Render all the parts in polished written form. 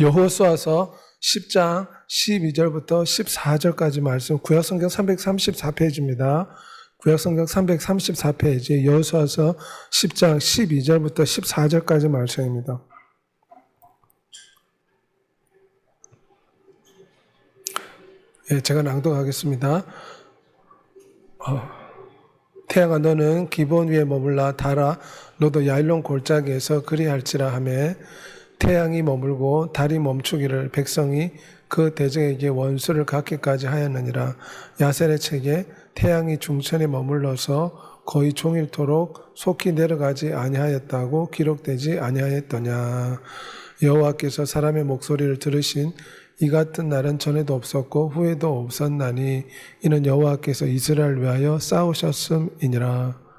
여호수아서 10장 12절부터 14절까지 말씀, 구약성경 334페이지입니다. 구약성경 334페이지 여호수아서 10장 12절부터 14절까지 말씀입니다. 예, 제가 낭독하겠습니다. 태양아, 너는 기본 위에 머물라. 달아, 너도 야일론 골짜기에서 그리할지라 하며, 태양이 머물고 달이 멈추기를 백성이 그 대적에게 원수를 갖기까지 하였느니라. 야셀의 책에 태양이 중천에 머물러서 거의 종일토록 속히 내려가지 아니하였다고 기록되지 아니하였더냐. 여호와께서 사람의 목소리를 들으신 이 같은 날은 전에도 없었고 후에도 없었나니 이는 여호와께서 이스라엘을 위하여 싸우셨음이니라.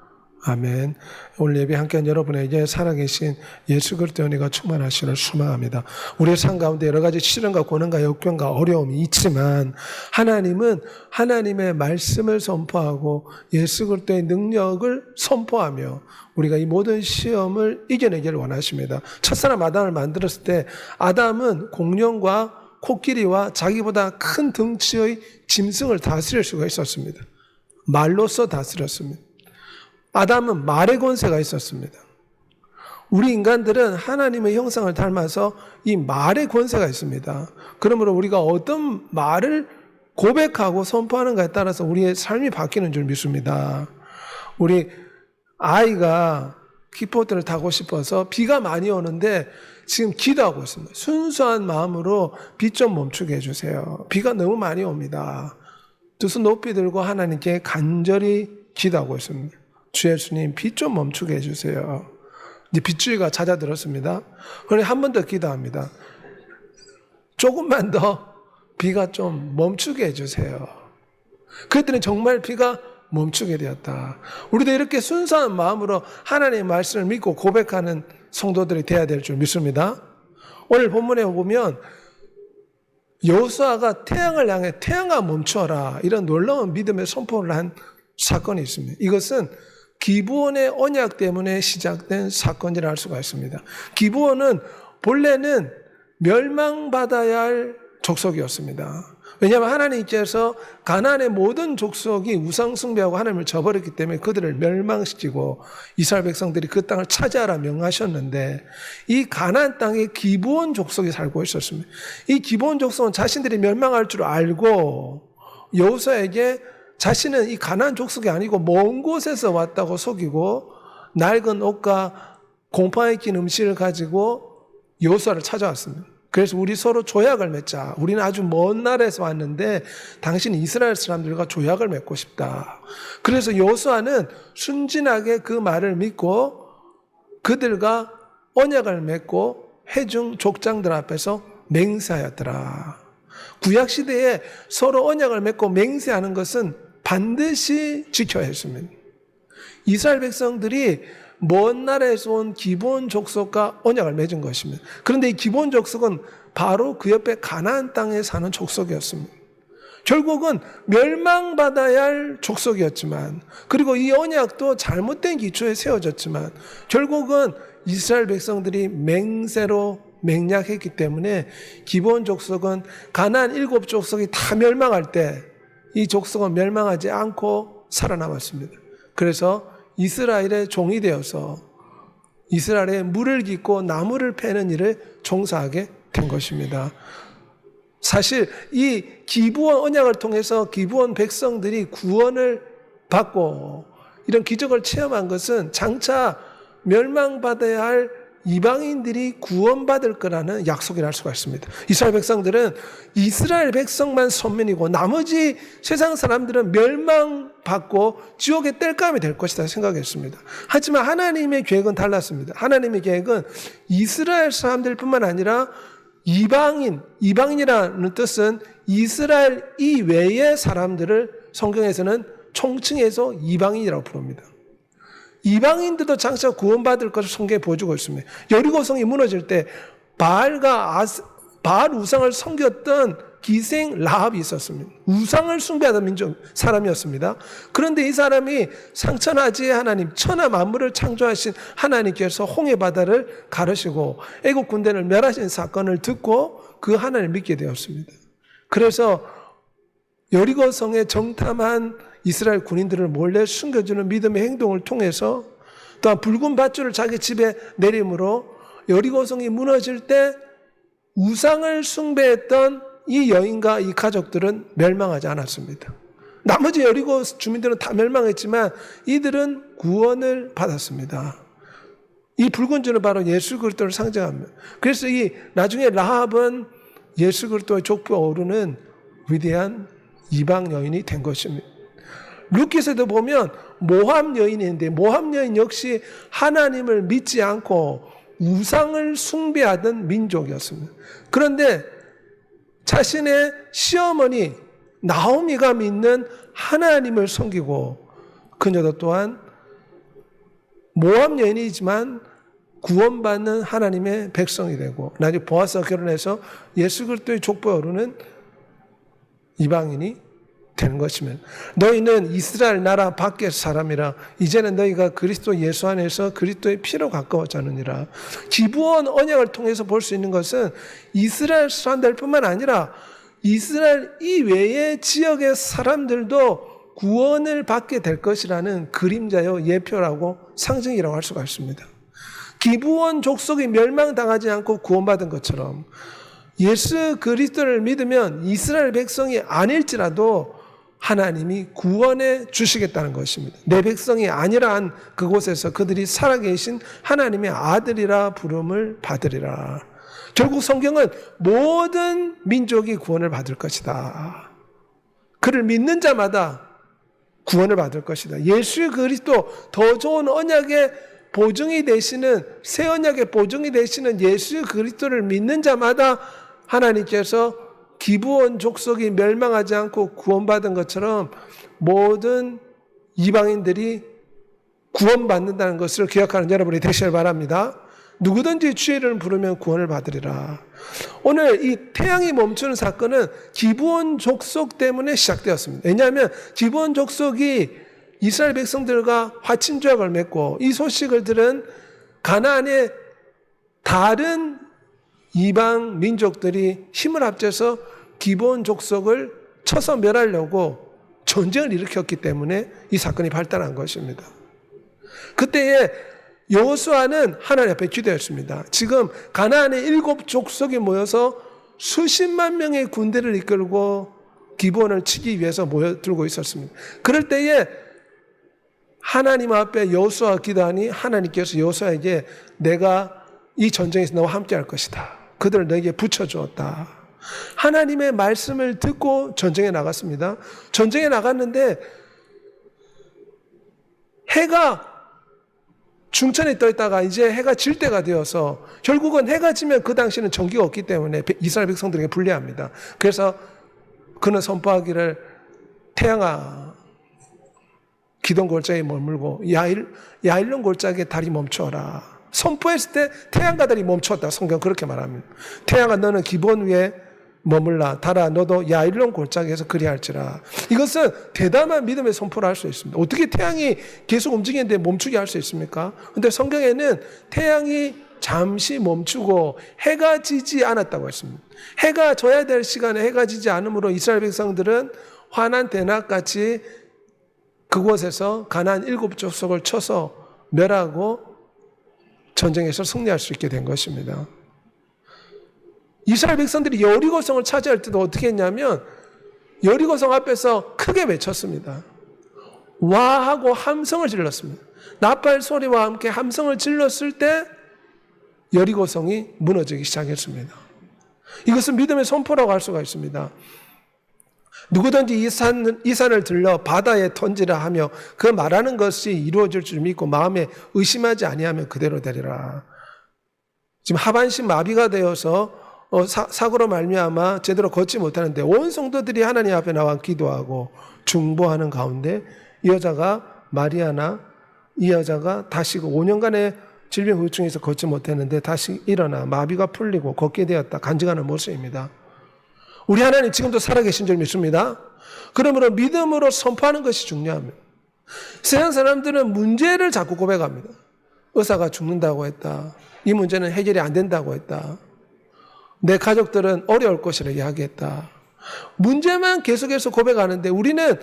아멘. 오늘 예배 함께한 여러분에게 살아계신 예수 그리스도의 은혜가 충만하시기를 소망합니다. 우리의 삶 가운데 여러 가지 시련과 고난과 역경과 어려움이 있지만 하나님은 하나님의 말씀을 선포하고 예수 그리스도의 능력을 선포하며 우리가 이 모든 시험을 이겨내기를 원하십니다. 첫사람 아담을 만들었을 때 아담은 공룡과 코끼리와 자기보다 큰 덩치의 짐승을 다스릴 수가 있었습니다. 말로써 다스렸습니다. 아담은 말의 권세가 있었습니다. 우리 인간들은 하나님의 형상을 닮아서 이 말의 권세가 있습니다. 그러므로 우리가 어떤 말을 고백하고 선포하는가에 따라서 우리의 삶이 바뀌는 줄 믿습니다. 우리 아이가 킥보드를 타고 싶어서 비가 많이 오는데 지금 기도하고 있습니다. 순수한 마음으로 비 좀 멈추게 해주세요. 비가 너무 많이 옵니다. 두 손 높이 들고 하나님께 간절히 기도하고 있습니다. 주 예수님, 비 좀 멈추게 해주세요. 이제 빗줄기가 잦아들었습니다. 그러니 한 번 더 기도합니다. 조금만 더 비가 좀 멈추게 해주세요. 그랬더니 정말 비가 멈추게 되었다. 우리도 이렇게 순수한 마음으로 하나님의 말씀을 믿고 고백하는 성도들이 되어야 될 줄 믿습니다. 오늘 본문에 보면 여호수아가 태양을 향해 태양아 멈춰라, 이런 놀라운 믿음의 선포를 한 사건이 있습니다. 이것은 기브온의 언약 때문에 시작된 사건이라 할 수가 있습니다. 기브온은 본래는 멸망받아야 할 족속이었습니다. 왜냐하면 하나님께서 가나안의 모든 족속이 우상 숭배하고 하나님을 저버렸기 때문에 그들을 멸망시키고 이스라엘 백성들이 그 땅을 차지하라 명하셨는데, 이 가나안 땅에 기브온 족속이 살고 있었습니다. 이 기브온 족속은 자신들이 멸망할 줄 알고 여호수아에게 자신은 이 가나안 족속이 아니고 먼 곳에서 왔다고 속이고 낡은 옷과 곰팡이 낀 음식을 가지고 여호수아를 찾아왔습니다. 그래서 우리 서로 조약을 맺자. 우리는 아주 먼 나라에서 왔는데 당신은 이스라엘 사람들과 조약을 맺고 싶다. 그래서 여호수아는 순진하게 그 말을 믿고 그들과 언약을 맺고 회중 족장들 앞에서 맹세하였더라. 구약시대에 서로 언약을 맺고 맹세하는 것은 반드시 지켜야 했습니다. 이스라엘 백성들이 먼 나라에서 온 기브온 족속과 언약을 맺은 것입니다. 그런데 이 기브온 족속은 바로 그 옆에 가나안 땅에 사는 족속이었습니다. 결국은 멸망받아야 할 족속이었지만, 그리고 이 언약도 잘못된 기초에 세워졌지만 결국은 이스라엘 백성들이 맹세로 맹약했기 때문에 기브온 족속은 가나안 7족속이 다 멸망할 때 이 족속은 멸망하지 않고 살아남았습니다. 그래서 이스라엘의 종이 되어서 이스라엘에 물을 깃고 나무를 패는 일을 종사하게 된 것입니다. 사실 이 기브온 언약을 통해서 기브온 백성들이 구원을 받고 이런 기적을 체험한 것은 장차 멸망받아야 할 이방인들이 구원받을 거라는 약속이라 할 수가 있습니다. 이스라엘 백성들은 이스라엘 백성만 선민이고 나머지 세상 사람들은 멸망받고 지옥의 땔감이 될 것이다 생각했습니다. 하지만 하나님의 계획은 달랐습니다. 하나님의 계획은 이스라엘 사람들뿐만 아니라 이방인이라는 뜻은 이스라엘 이외의 사람들을 성경에서는 총칭해서 이방인이라고 부릅니다. 이방인들도 장차 구원받을 것을 성경에 보여주고 있습니다. 여리고성이 무너질 때 바알 우상을 섬겼던 기생 라합이 있었습니다. 우상을 숭배하던 사람이었습니다. 그런데 이 사람이 상천하지의 하나님, 천하 만물을 창조하신 하나님께서 홍해 바다를 가르시고 애국 군대를 멸하신 사건을 듣고 그 하나님을 믿게 되었습니다. 그래서 여리고 성에 정탐한 이스라엘 군인들을 몰래 숨겨주는 믿음의 행동을 통해서, 또한 붉은 밧줄을 자기 집에 내림으로 여리고 성이 무너질 때 우상을 숭배했던 이 여인과 이 가족들은 멸망하지 않았습니다. 나머지 여리고 주민들은 다 멸망했지만 이들은 구원을 받았습니다. 이 붉은 줄은 바로 예수 그리스도를 상징합니다. 그래서 이 나중에 라합은 예수 그리스도의 족보에 오르는 위대한 이방 여인이 된 것입니다. 루키스에도 보면 모함 여인이 있는데, 모함 여인 역시 하나님을 믿지 않고 우상을 숭배하던 민족이었습니다. 그런데 자신의 시어머니 나오미가 믿는 하나님을 섬기고, 그녀도 또한 모함 여인이지만 구원받는 하나님의 백성이 되고, 나중에 보아스와 결혼해서 예수 그리스도의 족보에 오르는 이방인이 되는 것이면, 너희는 이스라엘 나라 밖의 사람이라 이제는 너희가 그리스도 예수 안에서 그리스도의 피로 가까워졌느니라. 기브온 언약을 통해서 볼 수 있는 것은 이스라엘 사람들뿐만 아니라 이스라엘 이외의 지역의 사람들도 구원을 받게 될 것이라는 그림자요, 예표라고 상징이라고 할 수가 있습니다. 기브온 족속이 멸망당하지 않고 구원받은 것처럼 예수 그리스도를 믿으면 이스라엘 백성이 아닐지라도 하나님이 구원해 주시겠다는 것입니다. 내 백성이 아니라 한 그곳에서 그들이 살아계신 하나님의 아들이라 부름을 받으리라. 결국 성경은 모든 민족이 구원을 받을 것이다. 그를 믿는 자마다 구원을 받을 것이다. 예수 그리스도, 더 좋은 언약의 보증이 되시는, 새 언약의 보증이 되시는 예수 그리스도를 믿는 자마다 하나님께서 기브온 족속이 멸망하지 않고 구원받은 것처럼 모든 이방인들이 구원받는다는 것을 기억하는 여러분이 되시길 바랍니다. 누구든지 주의 이름을 부르면 구원을 받으리라. 오늘 이 태양이 멈추는 사건은 기브온 족속 때문에 시작되었습니다. 왜냐하면 기브온 족속이 이스라엘 백성들과 화친조약을 맺고, 이 소식을 들은 가나안의 다른 이방 민족들이 힘을 합쳐서 기브온 족속을 쳐서 멸하려고 전쟁을 일으켰기 때문에 이 사건이 발달한 것입니다. 그때에 여호수아는 하나님 앞에 기도했습니다. 지금 가나안의 7 족속이 모여서 수십만 명의 군대를 이끌고 기브온을 치기 위해서 모여들고 있었습니다. 그럴 때에 하나님 앞에 여호수아가 기도하니 하나님께서 여호수아에게 내가 이 전쟁에서 너와 함께 할 것이다. 그들을 너에게 붙여주었다. 하나님의 말씀을 듣고 전쟁에 나갔습니다. 전쟁에 나갔는데 해가 중천에 떠 있다가 이제 해가 질 때가 되어서, 결국은 해가 지면 그 당시에는 전기가 없기 때문에 이스라엘 백성들에게 불리합니다. 그래서 그는 선포하기를, 태양아 기동 골짜기에 머물고 야일론 골짜기에 달이 멈춰라. 선포했을 때 태양과 달이 멈췄다. 성경 그렇게 말합니다. 태양아 너는 기브온 위에 머물라. 달아 너도 야일론 골짜기에서 그리할지라. 이것은 대담한 믿음의 선포를 할 수 있습니다. 어떻게 태양이 계속 움직이는데 멈추게 할 수 있습니까? 그런데 성경에는 태양이 잠시 멈추고 해가 지지 않았다고 했습니다. 해가 져야 될 시간에 해가 지지 않으므로 이스라엘 백성들은 환한 대낮같이 그곳에서 가나안 7 족속을 쳐서 멸하고 전쟁에서 승리할 수 있게 된 것입니다. 이스라엘 백성들이 여리고성을 차지할 때도 어떻게 했냐면 여리고성 앞에서 크게 외쳤습니다. 와 하고 함성을 질렀습니다. 나팔 소리와 함께 함성을 질렀을 때 여리고성이 무너지기 시작했습니다. 이것은 믿음의 선포라고 할 수가 있습니다. 누구든지 이 산을 들려 바다에 던지라 하며 그 말하는 것이 이루어질 줄 믿고 마음에 의심하지 아니하면 그대로 되리라. 지금 하반신 마비가 되어서 사고로 말미암아 제대로 걷지 못하는데 온 성도들이 하나님 앞에 나와 기도하고 중보하는 가운데 이 여자가 마리아나, 이 여자가 다시 5년간의 질병 후유증에서 걷지 못했는데 다시 일어나 마비가 풀리고 걷게 되었다. 간증하는 모습입니다. 우리 하나님 지금도 살아계신 줄 믿습니다. 그러므로 믿음으로 선포하는 것이 중요합니다. 세상 사람들은 문제를 자꾸 고백합니다. 의사가 죽는다고 했다. 이 문제는 해결이 안 된다고 했다. 내 가족들은 어려울 것이라 이야기했다. 문제만 계속해서 고백하는데 우리는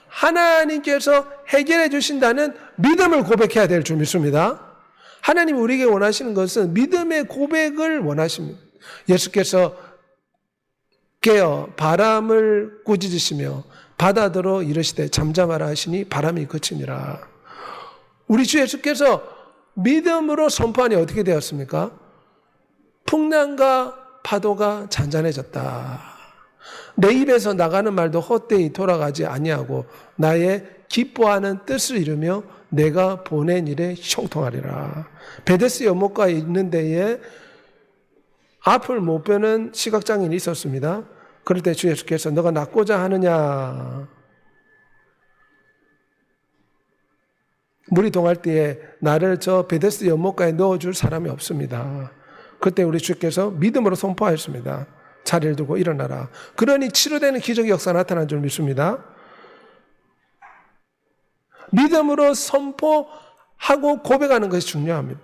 하나님께서 해결해 주신다는 믿음을 고백해야 될 줄 믿습니다. 하나님이 우리에게 원하시는 것은 믿음의 고백을 원하십니다. 예수께서 깨어 바람을 꾸짖으시며 바다더러 이르시되 잠잠하라 하시니 바람이 그치니라. 우리 주 예수께서 믿음으로 선포하니 어떻게 되었습니까? 풍랑과 파도가 잔잔해졌다. 내 입에서 나가는 말도 헛되이 돌아가지 아니하고 나의 기뻐하는 뜻을 이루며 내가 보낸 일에 형통하리라. 베데스 연못가에 있는 데에 앞을 못 보는 시각장애인이 있었습니다. 그럴 때 주 예수께서 너가 낫고자 하느냐? 물이 동할 때에 나를 저 베데스 연못가에 넣어줄 사람이 없습니다. 그때 우리 주께서 믿음으로 선포하였습니다. 자리를 두고 일어나라. 그러니 치료되는 기적의 역사가 나타난 줄 믿습니다. 믿음으로 선포하고 고백하는 것이 중요합니다.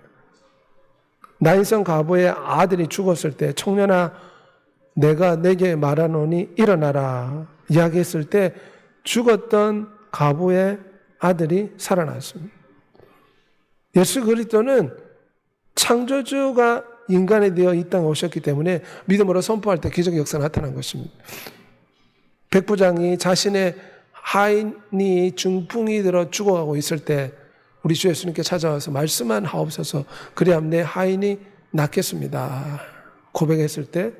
나인성 과부의 아들이 죽었을 때 청년아 내가 내게 말하노니 일어나라 이야기했을 때 죽었던 과부의 아들이 살아났습니다. 예수 그리스도는 창조주가 인간이 되어 이 땅에 오셨기 때문에 믿음으로 선포할 때 기적의 역사가 나타난 것입니다. 백부장이 자신의 하인이 중풍이 들어 죽어가고 있을 때 우리 주 예수님께 찾아와서 말씀만 하옵소서 그리하면 내 하인이 낫겠습니다 고백했을 때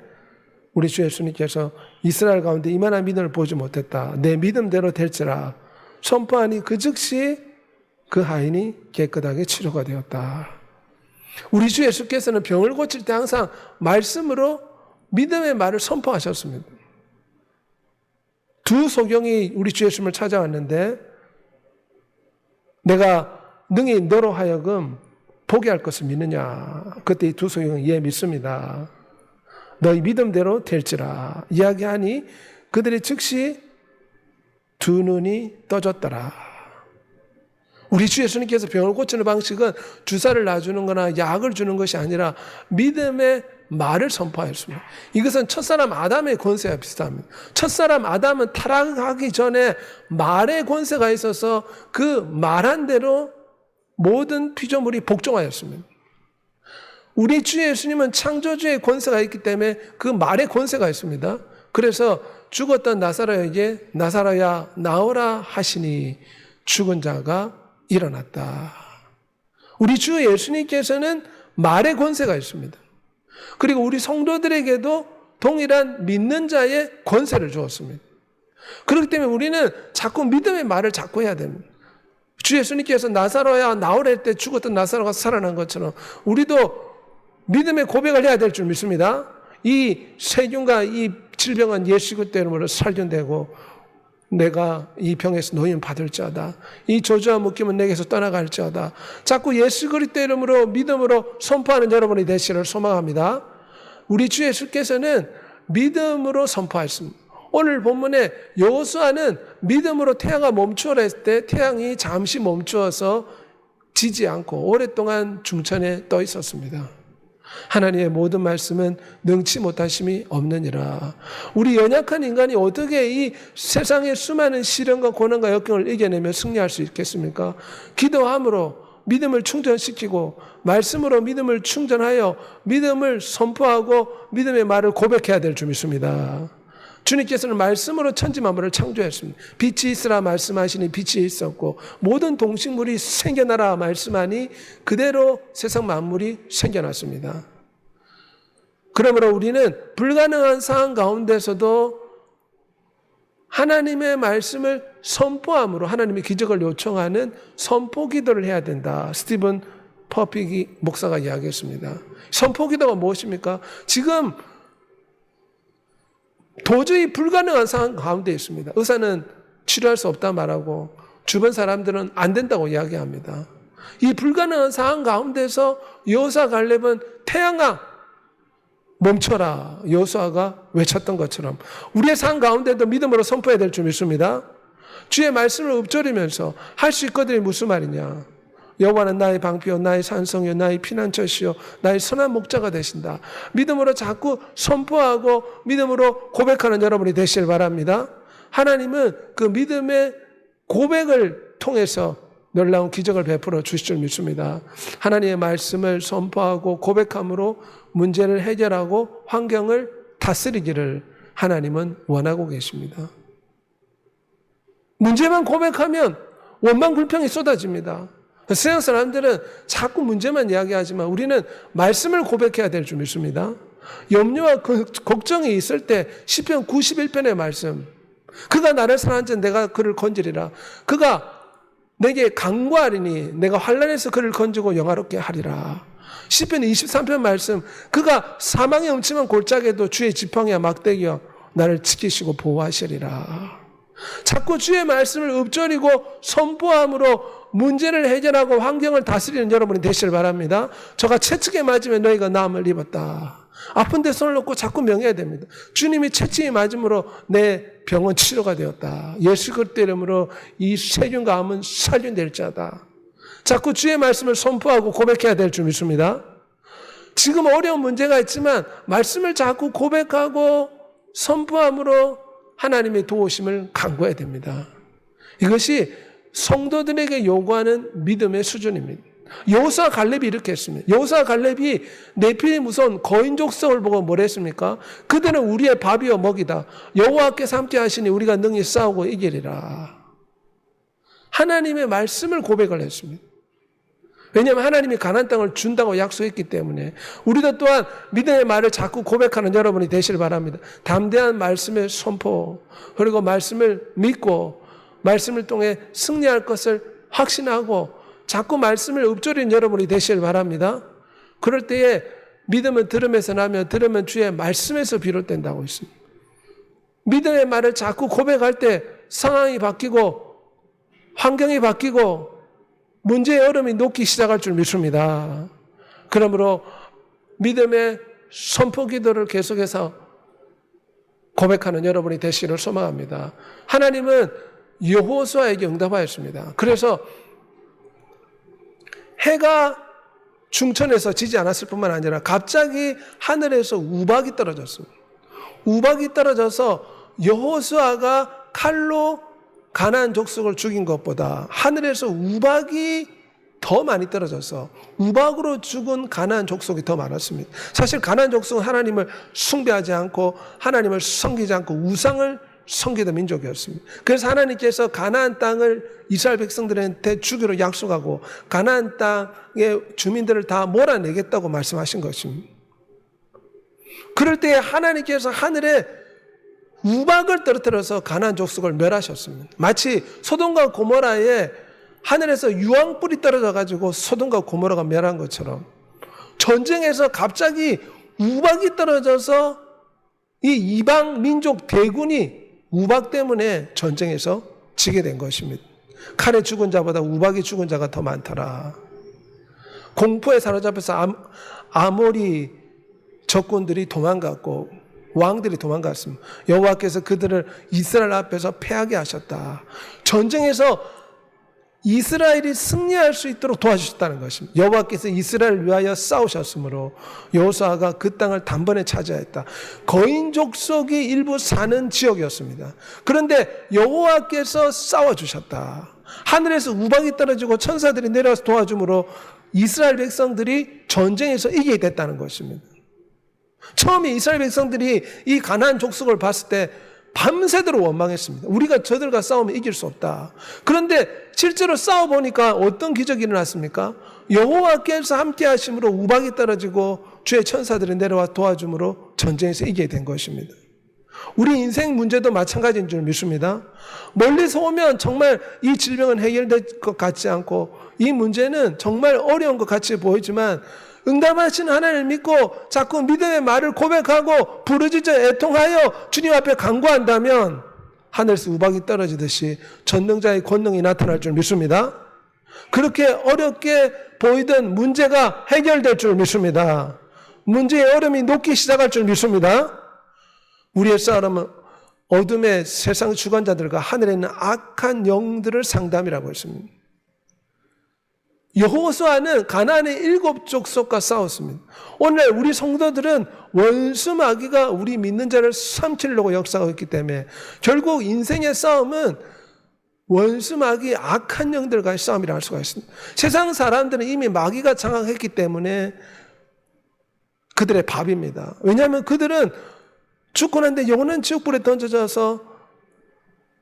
우리 주 예수님께서 이스라엘 가운데 이만한 믿음을 보지 못했다. 내 믿음대로 될지라 선포하니 그 즉시 그 하인이 깨끗하게 치료가 되었다. 우리 주 예수께서는 병을 고칠 때 항상 말씀으로 믿음의 말을 선포하셨습니다. 두 소경이 우리 주 예수님을 찾아왔는데 내가 능히 너로 하여금 보게 할 것을 믿느냐? 그때 이 두 소경은 예 믿습니다. 너희 믿음대로 될지라 이야기하니 그들이 즉시 두 눈이 떠졌더라. 우리 주 예수님께서 병을 고치는 방식은 주사를 놔주는 거나 약을 주는 것이 아니라 믿음의 말을 선포하였습니다. 이것은 첫사람 아담의 권세와 비슷합니다. 첫사람 아담은 타락하기 전에 말의 권세가 있어서 그 말한 대로 모든 피조물이 복종하였습니다. 우리 주 예수님은 창조주의 권세가 있기 때문에 그 말의 권세가 있습니다. 그래서 죽었던 나사로에게 나사로야 나오라 하시니 죽은 자가 일어났다. 우리 주 예수님께서는 말의 권세가 있습니다. 그리고 우리 성도들에게도 동일한 믿는 자의 권세를 주었습니다. 그렇기 때문에 우리는 자꾸 믿음의 말을 자꾸 해야 됩니다. 주 예수님께서 나사로야 나오라 할 때 죽었던 나사로가 살아난 것처럼 우리도 믿음의 고백을 해야 될 줄 믿습니다. 이 세균과 이 질병은 예수 그리스도 이름으로 살균되고 내가 이 병에서 노임 받을지어다. 이 저주와 묶임은 내게서 떠나갈지어다. 자꾸 예수 그리스도 이름으로 믿음으로 선포하는 여러분이 되시기를 소망합니다. 우리 주 예수께서는 믿음으로 선포하셨습니다. 오늘 본문에 여호수아는 믿음으로 태양아 멈추어라 했을 때 태양이 잠시 멈추어서 지지 않고 오랫동안 중천에 떠 있었습니다. 하나님의 모든 말씀은 능치 못하심이 없느니라. 우리 연약한 인간이 어떻게 이 세상의 수많은 시련과 고난과 역경을 이겨내며 승리할 수 있겠습니까? 기도함으로 믿음을 충전시키고 말씀으로 믿음을 충전하여 믿음을 선포하고 믿음의 말을 고백해야 될 줄 믿습니다. 주님께서는 말씀으로 천지 만물을 창조했습니다. 빛이 있으라 말씀하시니 빛이 있었고 모든 동식물이 생겨나라 말씀하니 그대로 세상 만물이 생겨났습니다. 그러므로 우리는 불가능한 상황 가운데서도 하나님의 말씀을 선포함으로 하나님의 기적을 요청하는 선포 기도를 해야 된다. 스티븐 퍼픽이 목사가 이야기했습니다. 선포 기도가 무엇입니까? 지금 도저히 불가능한 상황 가운데 있습니다. 의사는 치료할 수 없다 말하고 주변 사람들은 안 된다고 이야기합니다. 이 불가능한 상황 가운데서 여호사 갈렙은 태양아 멈춰라. 여호수아가 외쳤던 것처럼 우리의 삶 가운데도 믿음으로 선포해야 될 줄 믿습니다. 주의 말씀을 읊조리면서 할 수 있거든요. 무슨 말이냐. 여호와는 나의 방패요 나의 산성이요 나의 피난처시요 나의 선한 목자가 되신다. 믿음으로 자꾸 선포하고 믿음으로 고백하는 여러분이 되시길 바랍니다. 하나님은 그 믿음의 고백을 통해서 놀라운 기적을 베풀어 주실 줄 믿습니다. 하나님의 말씀을 선포하고 고백함으로 문제를 해결하고 환경을 다스리기를 하나님은 원하고 계십니다. 문제만 고백하면 원망 불평이 쏟아집니다. 세상 사람들은 자꾸 문제만 이야기하지만 우리는 말씀을 고백해야 될 줄 믿습니다. 염려와 걱정이 있을 때 시편 91편의 말씀, 그가 나를 사랑하니 내가 그를 건지리라. 그가 내게 강구하리니 내가 환난에서 그를 건지고 영화롭게 하리라. 시편 23편 말씀, 그가 사망의 음침한 골짜기에도 주의 지팡이와 막대기와 나를 지키시고 보호하시리라. 자꾸 주의 말씀을 읊조리고 선포함으로 문제를 해결하고 환경을 다스리는 여러분이 되시길 바랍니다. 저가 채찍에 맞으면 너희가 나음을 입었다. 아픈 데 손을 놓고 자꾸 명해야 됩니다. 주님이 채찍에 맞음으로 내 병은 치료가 되었다. 예수 그리스도 이름으로 이 세균과 암은 살균될 자다. 자꾸 주의 말씀을 선포하고 고백해야 될 줄 믿습니다. 지금 어려운 문제가 있지만 말씀을 자꾸 고백하고 선포함으로 하나님의 도우심을 간구해야 됩니다. 이것이 성도들에게 요구하는 믿음의 수준입니다. 여호수아 갈렙이 이렇게 했습니다. 여호수아 갈렙이 네필의 무서운 거인 족속을 보고 뭘 했습니까? 그들은 우리의 밥이요 먹이다. 여호와께서 함께 하시니 우리가 능히 싸우고 이기리라. 하나님의 말씀을 고백을 했습니다. 왜냐하면 하나님이 가나안 땅을 준다고 약속했기 때문에 우리도 또한 믿음의 말을 자꾸 고백하는 여러분이 되시길 바랍니다. 담대한 말씀의 선포, 그리고 말씀을 믿고 말씀을 통해 승리할 것을 확신하고 자꾸 말씀을 읊조리는 여러분이 되시길 바랍니다. 그럴 때에 믿음은 들음에서 나며 들으면 주의 말씀에서 비롯된다고 있습니다. 믿음의 말을 자꾸 고백할 때 상황이 바뀌고 환경이 바뀌고 문제의 얼음이 녹기 시작할 줄 믿습니다. 그러므로 믿음의 선포 기도를 계속해서 고백하는 여러분이 되시기를 소망합니다. 하나님은 여호수아에게 응답하였습니다. 그래서 해가 중천에서 지지 않았을 뿐만 아니라 갑자기 하늘에서 우박이 떨어졌습니다. 우박이 떨어져서 여호수아가 칼로 가나안 족속을 죽인 것보다 하늘에서 우박이 더 많이 떨어져서 우박으로 죽은 가나안 족속이 더 많았습니다. 사실 가나안 족속은 하나님을 숭배하지 않고 하나님을 섬기지 않고 우상을 섬기던 민족이었습니다. 그래서 하나님께서 가나안 땅을 이스라엘 백성들한테 주기로 약속하고 가나안 땅의 주민들을 다 몰아내겠다고 말씀하신 것입니다. 그럴 때 하나님께서 하늘에 우박을 떨어뜨려서 가나안 족속을 멸하셨습니다. 마치 소돔과 고모라에 하늘에서 유황불이 떨어져 가지고 소돔과 고모라가 멸한 것처럼 전쟁에서 갑자기 우박이 떨어져서 이 이방 민족 대군이 우박 때문에 전쟁에서 지게 된 것입니다. 칼에 죽은 자보다 우박이 죽은 자가 더 많더라. 공포에 사로잡혀서 아모리 적군들이 도망갔고 왕들이 도망갔습니다. 여호와께서 그들을 이스라엘 앞에서 패하게 하셨다. 전쟁에서 이스라엘이 승리할 수 있도록 도와주셨다는 것입니다. 여호와께서 이스라엘을 위하여 싸우셨으므로 여호수아가 그 땅을 단번에 차지했다. 거인 족속이 일부 사는 지역이었습니다. 그런데 여호와께서 싸워주셨다. 하늘에서 우박이 떨어지고 천사들이 내려와서 도와줌으로 이스라엘 백성들이 전쟁에서 이기게 됐다는 것입니다. 처음에 이스라엘 백성들이 이 가나안 족속을 봤을 때 밤새도록 원망했습니다. 우리가 저들과 싸우면 이길 수 없다. 그런데 실제로 싸워보니까 어떤 기적이 일어났습니까? 여호와께서 함께 하심으로 우박이 떨어지고 주의 천사들이 내려와 도와줌으로 전쟁에서 이기게 된 것입니다. 우리 인생 문제도 마찬가지인 줄 믿습니다. 멀리서 오면 정말 이 질병은 해결될 것 같지 않고 이 문제는 정말 어려운 것 같이 보이지만 응답하시는 하나님을 믿고 자꾸 믿음의 말을 고백하고 부르짖어 애통하여 주님 앞에 간구한다면 하늘에서 우박이 떨어지듯이 전능자의 권능이 나타날 줄 믿습니다. 그렇게 어렵게 보이던 문제가 해결될 줄 믿습니다. 문제의 얼음이 녹기 시작할 줄 믿습니다. 우리의 싸움은 어둠의 세상 주관자들과 하늘에 있는 악한 영들을 상담이라고 했습니다. 여호수아는 가나안의 7족속과 싸웠습니다. 오늘 우리 성도들은 원수 마귀가 우리 믿는 자를 삼키려고 역사하고 있기 때문에 결국 인생의 싸움은 원수 마귀 악한 영들과의 싸움이라 할 수가 있습니다. 세상 사람들은 이미 마귀가 장악했기 때문에 그들의 밥입니다. 왜냐하면 그들은 죽고 난 뒤에 영원한 지옥불에 던져져서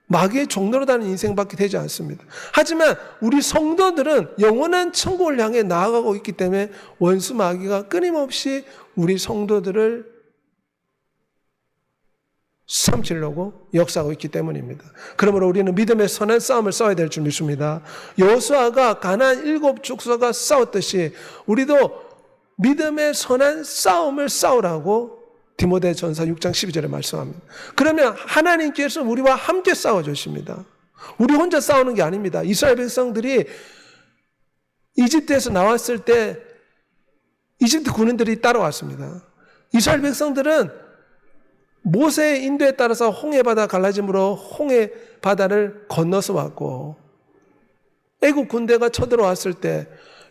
마귀의 종로로 다니는 인생밖에 되지 않습니다. 하지만 우리 성도들은 영원한 천국을 향해 나아가고 있기 때문에 원수 마귀가 끊임없이 우리 성도들을 삼키려고 역사하고 있기 때문입니다. 그러므로 우리는 믿음의 선한 싸움을 싸워야 될 줄 믿습니다. 여호수아가 가나안 7족속과 싸웠듯이 우리도 믿음의 선한 싸움을 싸우라고 디모데전서 6장 12절에 말씀합니다. 그러면 하나님께서 우리와 함께 싸워주십니다. 우리 혼자 싸우는 게 아닙니다. 이스라엘 백성들이 이집트에서 나왔을 때 이집트 군인들이 따라왔습니다. 이스라엘 백성들은 모세의 인도에 따라서 홍해바다 갈라짐으로 홍해바다를 건너서 왔고 애국 군대가 쳐들어왔을 때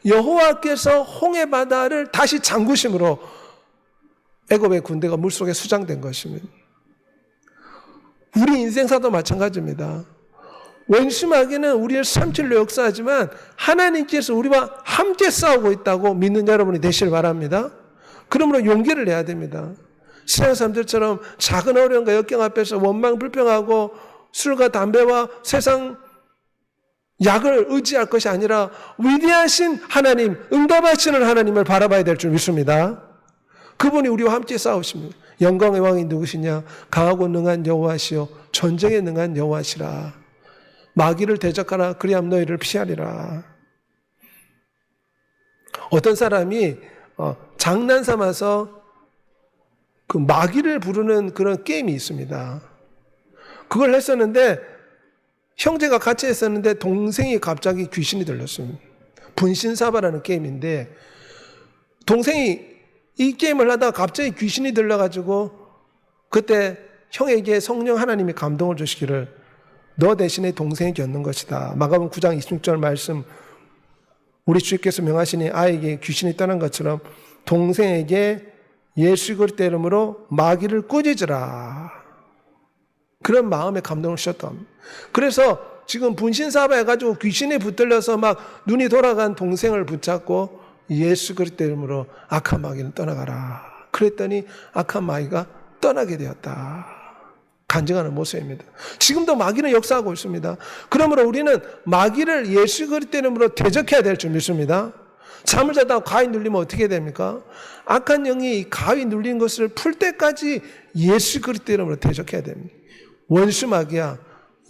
여호와께서 홍해바다를 다시 잠그심으로 애굽의 군대가 물속에 수장된 것입니다. 우리 인생사도 마찬가지입니다. 원수 마귀는 우리를 삼키려 역사하지만 하나님께서 우리와 함께 싸우고 있다고 믿는 여러분이 되시길 바랍니다. 그러므로 용기를 내야 됩니다. 세상 사람들처럼 작은 어려움과 역경 앞에서 원망 불평하고 술과 담배와 세상 약을 의지할 것이 아니라 위대하신 하나님, 응답하시는 하나님을 바라봐야 될 줄 믿습니다. 그분이 우리와 함께 싸우십니다. 영광의 왕이 누구시냐? 강하고 능한 여호와시요 전쟁에 능한 여호와시라. 마귀를 대적하라. 그리함 너희를 피하리라. 어떤 사람이 장난 삼아서 그 마귀를 부르는 그런 게임이 있습니다. 그걸 했었는데 형제가 같이 했었는데 동생이 갑자기 귀신이 들렸습니다. 분신사바라는 게임인데 동생이 이 게임을 하다가 갑자기 귀신이 들려가지고 그때 형에게 성령 하나님이 감동을 주시기를 너 대신에 동생에게 얻는 것이다. 마가복음 9장 26절 말씀 우리 주께서 명하시니 아이에게 귀신이 떠난 것처럼 동생에게 예수 그리스도 이름으로 마귀를 꾸짖으라. 그런 마음에 감동을 주셨다. 그래서 지금 분신사바 해가지고 귀신에 붙들려서 막 눈이 돌아간 동생을 붙잡고 예수 그리스도 이름으로 악한 마귀는 떠나가라. 그랬더니 악한 마귀가 떠나게 되었다. 간증하는 모습입니다. 지금도 마귀는 역사하고 있습니다. 그러므로 우리는 마귀를 예수 그리스도 이름으로 대적해야 될 줄 믿습니다. 잠을 자다가 가위 눌리면 어떻게 됩니까? 악한 영이 가위 눌린 것을 풀 때까지 예수 그리스도 이름으로 대적해야 됩니다. 원수 마귀야,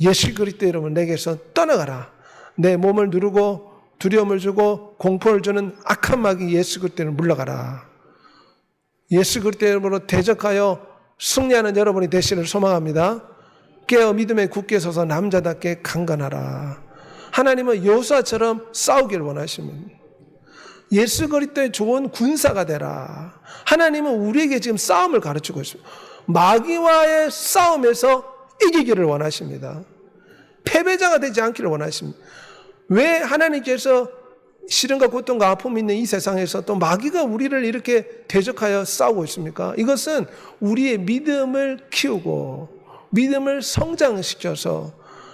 예수 그리스도 이름으로 내게서 떠나가라. 내 몸을 누르고 두려움을 주고 공포를 주는 악한 마귀 예수 그리스도 이름으로 물러가라. 예수 그리스도 이름으로 대적하여 승리하는 여러분이 되시기를 소망합니다. 깨어 믿음에 굳게 서서 남자답게 강건하라. 하나님은 여호수아처럼 싸우길 원하십니다. 예수 그리스도의 좋은 군사가 되라. 하나님은 우리에게 지금 싸움을 가르치고 있습니다. 마귀와의 싸움에서 이기기를 원하십니다. 패배자가 되지 않기를 원하십니다. 왜 하나님께서 시련과 고통과 아픔이 있는 이 세상에서 또 마귀가 우리를 이렇게 대적하여 싸우고 있습니까? 이것은 우리의 믿음을 키우고 믿음을 성장시켜서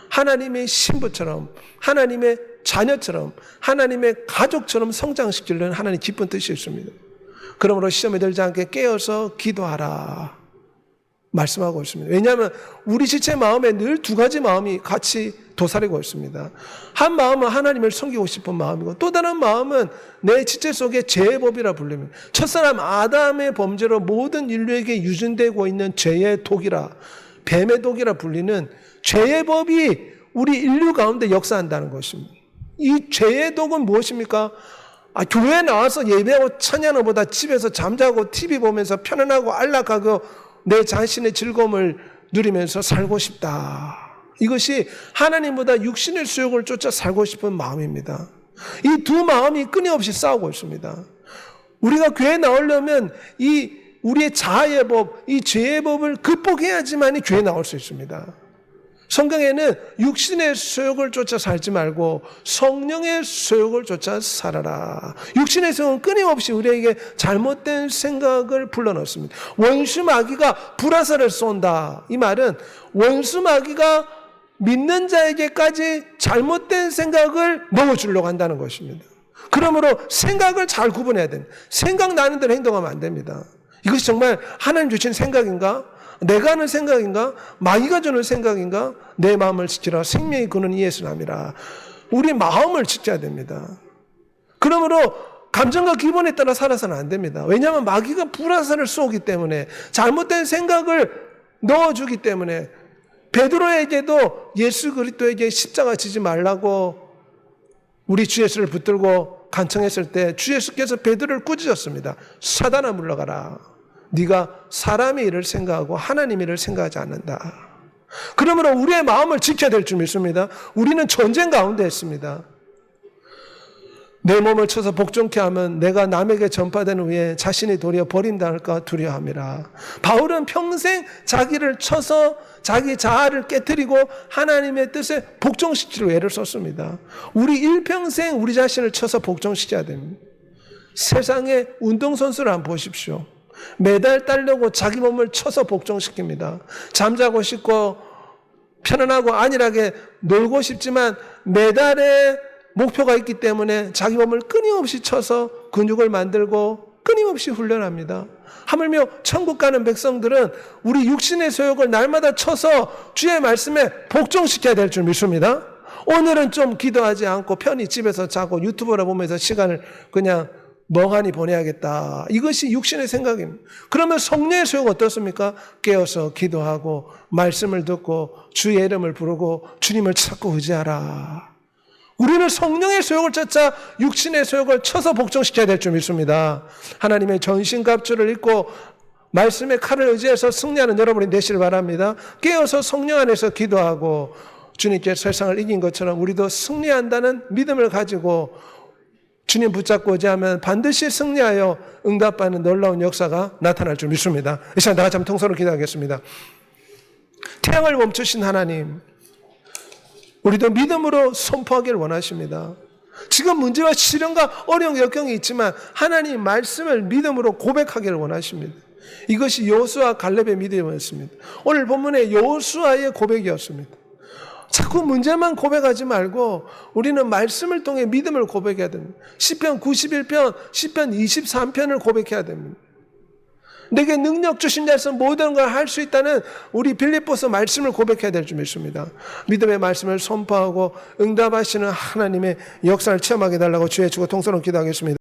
하나님의 신부처럼 하나님의 자녀처럼 하나님의 가족처럼 성장시키려는 하나님의 기쁜 뜻이 있습니다. 그러므로 시험에 들지 않게 깨어서 기도하라 말씀하고 있습니다. 왜냐하면 우리 지체 마음에 늘 두 가지 마음이 같이 도사리고 있습니다. 한 마음은 하나님을 섬기고 싶은 마음이고 또 다른 마음은 내 지체 속에 죄의 법이라 불립니다. 첫사람 아담의 범죄로 모든 인류에게 유전되고 있는 죄의 독이라 뱀의 독이라 불리는 죄의 법이 우리 인류 가운데 역사한다는 것입니다. 이 죄의 독은 무엇입니까? 교회에 나와서 예배하고 찬양하는 것보다 집에서 잠자고 TV 보면서 편안하고 안락하고 내 자신의 즐거움을 누리면서 살고 싶다. 이것이 하나님보다 육신의 수욕을 쫓아 살고 싶은 마음입니다. 이 두 마음이 끊임없이 싸우고 있습니다. 우리가 교회 나오려면 이 우리의 자아의 법, 이 죄의 법을 극복해야지만이 교회 나올 수 있습니다. 성경에는 육신의 소욕을 쫓아 살지 말고 성령의 소욕을 쫓아 살아라. 육신의 소욕은 끊임없이 우리에게 잘못된 생각을 불러넣습니다. 원수 마귀가 불화살을 쏜다. 이 말은 원수 마귀가 믿는 자에게까지 잘못된 생각을 넣어주려고 한다는 것입니다. 그러므로 생각을 잘 구분해야 됩니다. 생각나는 대로 행동하면 안 됩니다. 이것이 정말 하나님 주신 생각인가? 내가 하는 생각인가? 마귀가 주는 생각인가? 내 마음을 지키라. 생명이 그는 이에서 남이라. 우리 마음을 지켜야 됩니다. 그러므로 감정과 기분에 따라 살아서는 안 됩니다. 왜냐하면 마귀가 불화살을 쏘기 때문에 잘못된 생각을 넣어주기 때문에 베드로에게도 예수 그리스도에게 십자가 지지 말라고 우리 주 예수를 붙들고 간청했을 때 주 예수께서 베드로를 꾸짖었습니다. 사단아 물러가라. 네가 사람의 일을 생각하고 하나님의 일을 생각하지 않는다. 그러므로 우리의 마음을 지켜야 될 줄 믿습니다. 우리는 전쟁 가운데 있습니다. 내 몸을 쳐서 복종케 하면 내가 남에게 전파되는 후에 자신이 도리어 버린다 할까 두려워함이라. 바울은 평생 자기를 쳐서 자기 자아를 깨뜨리고 하나님의 뜻에 복종시키려고 애를 썼습니다. 우리 일평생 우리 자신을 쳐서 복종시켜야 됩니다. 세상의 운동선수를 한번 보십시오. 메달 따려고 자기 몸을 쳐서 복종시킵니다. 잠자고 싶고 편안하고 안일하게 놀고 싶지만 메달에 목표가 있기 때문에 자기 몸을 끊임없이 쳐서 근육을 만들고 끊임없이 훈련합니다. 하물며 천국 가는 백성들은 우리 육신의 소욕을 날마다 쳐서 주의 말씀에 복종시켜야 될 줄 믿습니다. 오늘은 좀 기도하지 않고 편히 집에서 자고 유튜브를 보면서 시간을 그냥 멍하니 보내야겠다. 이것이 육신의 생각입니다. 그러면 성령의 소욕은 어떻습니까? 깨어서 기도하고 말씀을 듣고 주의 이름을 부르고 주님을 찾고 의지하라. 우리는 성령의 소욕을 쫓아 육신의 소욕을 쳐서 복종시켜야 될 줄 믿습니다. 하나님의 전신갑주를 입고 말씀의 칼을 의지해서 승리하는 여러분이 되시길 바랍니다. 깨어서 성령 안에서 기도하고 주님께 세상을 이긴 것처럼 우리도 승리한다는 믿음을 가지고 주님 붙잡고 의지하면 반드시 승리하여 응답받는 놀라운 역사가 나타날 줄 믿습니다. 이 시간 다 같이 한번 통성으로 기도하겠습니다. 태양을 멈추신 하나님, 우리도 믿음으로 선포하기를 원하십니다. 지금 문제와 시련과 어려운 역경이 있지만 하나님 말씀을 믿음으로 고백하기를 원하십니다. 이것이 여호수아 갈렙의 믿음이었습니다. 오늘 본문의 여호수아의 고백이었습니다. 자꾸 문제만 고백하지 말고 우리는 말씀을 통해 믿음을 고백해야 됩니다. 시편 91편, 시편 23편을 고백해야 됩니다. 내게 능력 주신 자에서 모든 걸 할 수 있다는 우리 빌립보서 말씀을 고백해야 될 줄 믿습니다. 믿음의 말씀을 선포하고 응답하시는 하나님의 역사를 체험하게 해달라고 주의 주고 통성으로 기도하겠습니다.